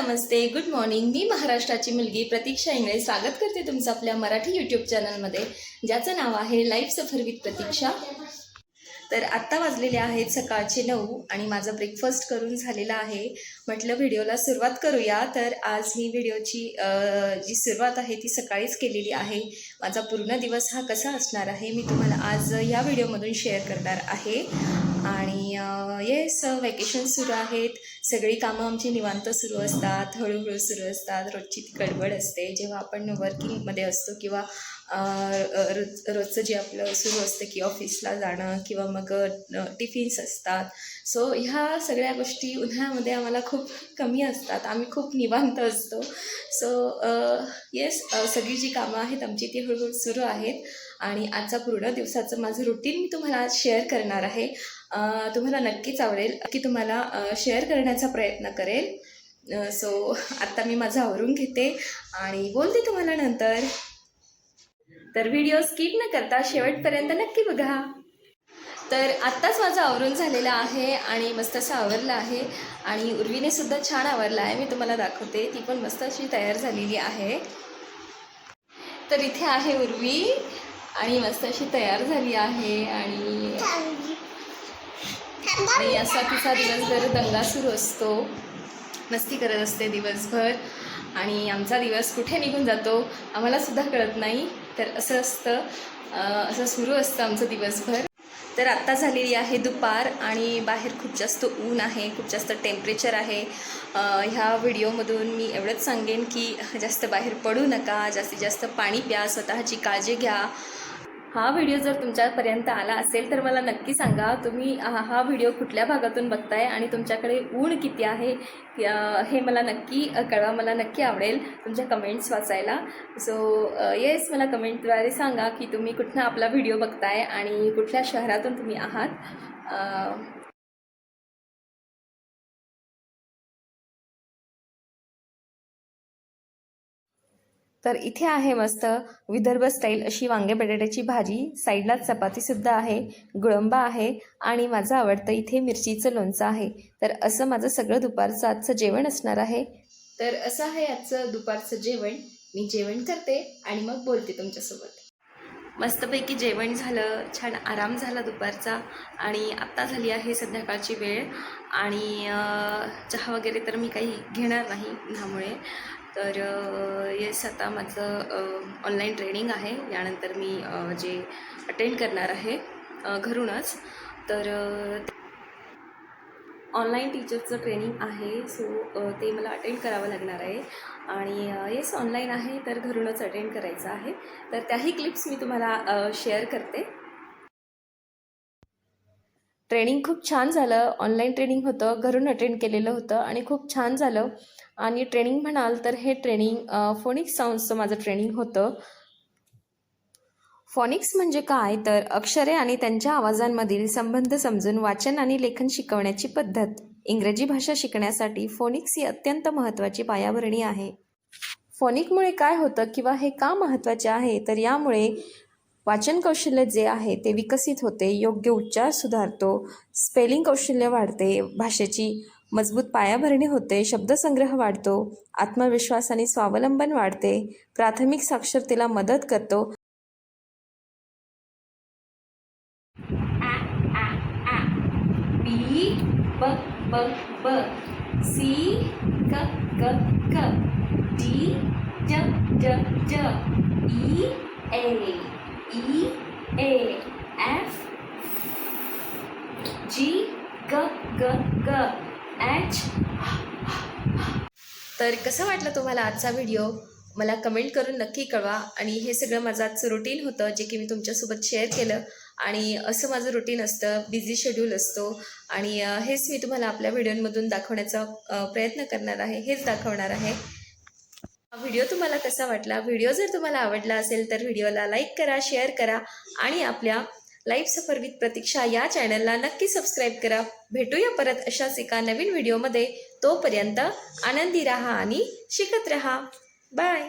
नमस्ते, good morning. मी महाराष्ट्राची मुलगी प्रतीक्षा इंगळे स्वागत करते तुमचं आपल्या मराठी यूट्यूब चॅनलमध्ये, ज्याचं नाव आहे लाईफ सफर विथ प्रतीक्षा। तर आत्ता वाजलेले आहेत सकाळचे 9 आणि माझा ब्रेकफास्ट करून झालेला आहे। म्हटलं व्हिडिओला सुरुवात करूया। तर आज ही व्हिडिओची जी सुरुवात आहे ती सकाळीच केलेली आहे। माझा पूर्ण दिवस हा कसा असणार आहे मी तुम्हाला आज या व्हिडिओमधून शेअर करणार आहे। आणि येस, वेकेशन सुरू आहेत, सगळी कामं आमची निवांत सुरू असतात, हळूहळू सुरू असतात। रोजची ती गडबड असते जेव्हा आपण वर्किंगमध्ये असतो किंवा रोजचं जे आपलं सुरू असतं की ऑफिसला जाणं किंवा मग टिफिन्स असतात। सो ह्या सगळ्या गोष्टी उन्हाळ्यामध्ये आम्हाला खूप कमी असतात, आम्ही खूप निवांत असतो। सो येस, सगळी जी कामं आहेत आमची ती हळूहळू सुरू आहेत। आणि आजचा पूर्ण दिवसाचं माझं रुटीन मी तुम्हाला आज शेअर करणार आहे। तुम्हाला नक्कीच आवडेल की तुम्हाला शेअर करण्याचा प्रयत्न करेल। सो आत्ता मी माझं आवरून घेते आणि बोलते तुम्हाला नंतर। तर व्हिडिओ स्किप न करता शेवटपर्यंत नक्की बघा। तर आत्ताच माझं आवरून झालेलं आहे आणि मस्त असं आवरलं आहे आणि उर्वीने सुद्धा छान आवरलं आहे। मी तुम्हाला दाखवते, ती पण मस्त अशी तयार झालेली आहे। तर इथे आहे उर्वी आणि मस्त अशी तयार झाली आहे आणि असा तिचा दिवसभर दंगा सुरू असतो, मस्ती करत असते दिवसभर आणि आमचा दिवस कुठे निघून जातो आम्हाला सुद्धा कळत नाही। तर असं असतं, असं सुरू असतं आमचं दिवसभर। तर आत्ता झालेली आहे दुपार आणि बाहेर खूप जास्त ऊन आहे, खूप जास्त टेम्परेचर आहे। ह्या व्हिडिओमधून मी एवढंच सांगेन की जास्त बाहेर पडू नका, जास्तीत जास्त पाणी प्या, स्वतःची काळजी घ्या। हा व्हिडिओ जर तुमच्यापर्यंत आला असेल तर मला नक्की सांगा तुम्ही हा व्हिडिओ कुठल्या भागातून बघताय आणि तुमच्याकडे ऊन किती आहे हे मला नक्की कळवा। मला नक्की आवडेल तुमच्या कमेंट्स वाचायला। सो येस, मला कमेंटद्वारे सांगा की तुम्ही कुठनं आपला व्हिडिओ बघताय आणि कुठल्या शहरातून तुम्ही आहात। तर इथे आहे मस्त विदर्भ स्टाईल अशी वांगे बटाट्याची भाजी, साईडलाच चपातीसुद्धा आहे, गुळंबा आहे आणि माझं आवडतं इथे मिरचीचं लोणचं आहे। तर असं माझं सगळं दुपारचं आजचं जेवण असणार आहे। तर असं आहे आजचं दुपारचं जेवण। मी जेवण करते आणि मग बोलते तुमच्यासोबत। मस्तपैकी जेवण झालं, छान आराम झाला दुपारचा आणि आत्ता झाली आहे संध्याकाळची वेळ आणि चहा वगैरे तर मी काही घेणार नाही उन्हामुळे। तर येस, आता माझं ऑनलाईन ट्रेनिंग आहे, यानंतर मी जे अटेंड करणार आहे घरूनच। तर ऑनलाईन टीचरचं ट्रेनिंग आहे, सो ते मला अटेंड करावं लागणार आहे आणि येस, ऑनलाईन आहे तर घरूनच अटेंड करायचं आहे। तर त्याही क्लिप्स मी तुम्हाला शेअर करते। ट्रेनिंग खूप छान झालं, ऑनलाईन ट्रेनिंग होतं, घरून अटेंड केलेलं होतं आणि खूप छान झालं। आणि ट्रेनिंग म्हणाल तर हे ट्रेनिंग फोनिक्स साऊंड्सचं माझं ट्रेनिंग होतं। फोनिक्स म्हणजे काय तर अक्षरे आणि त्यांच्या आवाजांमधील संबंध समजून वाचन आणि लेखन शिकवण्याची पद्धत। इंग्रजी भाषा शिकण्यासाठी फोनिक्स ही अत्यंत महत्त्वाची पायाभरणी आहे। फोनिकमुळे काय होतं किंवा हे का महत्त्वाचे आहे तर यामुळे वाचन कौशल्य जे आहे ते विकसित होते, योग्य उच्चार सुधारतो, स्पेलिंग कौशल्य वाढते, भाषेची मजबूत पायाभरणी होते, शब्दसंग्रह वाढतो, आत्मविश्वास आणि स्वावलंबन वाढते, प्राथमिक साक्षरतेला मदत करतो। बी ब ब ब, सी क क क, डी ज ज ज, ई ए एफ जी ग ग ग, एच। तर कसं वाटलं तुम्हाला आजचा व्हिडिओ मला कमेंट करून नक्की कळवा। आणि हे सगळं माझं आजचं रुटीन होतं जे की मी तुमच्यासोबत शेअर केलं आणि असं माझं रुटीन असतं, बिझी शेड्यूल असतो आणि हेच मी तुम्हाला आपल्या व्हिडिओमधून दाखवण्याचा प्रयत्न करणार आहे, हेच दाखवणार आहे। व्हिडिओ तुम्हाला कसा वाटला? व्हिडिओ जर तुम्हाला आवडला असेल तर व्हिडिओला लाईक करा, शेअर करा आणि आपल्या लाईफ सफर विथ प्रतीक्षा या चॅनलला नक्की सबस्क्राईब करा। भेटूया परत अशाच एका नवीन व्हिडिओमध्ये। तोपर्यंत आनंदी राहा आणि शिकत राहा। बाय।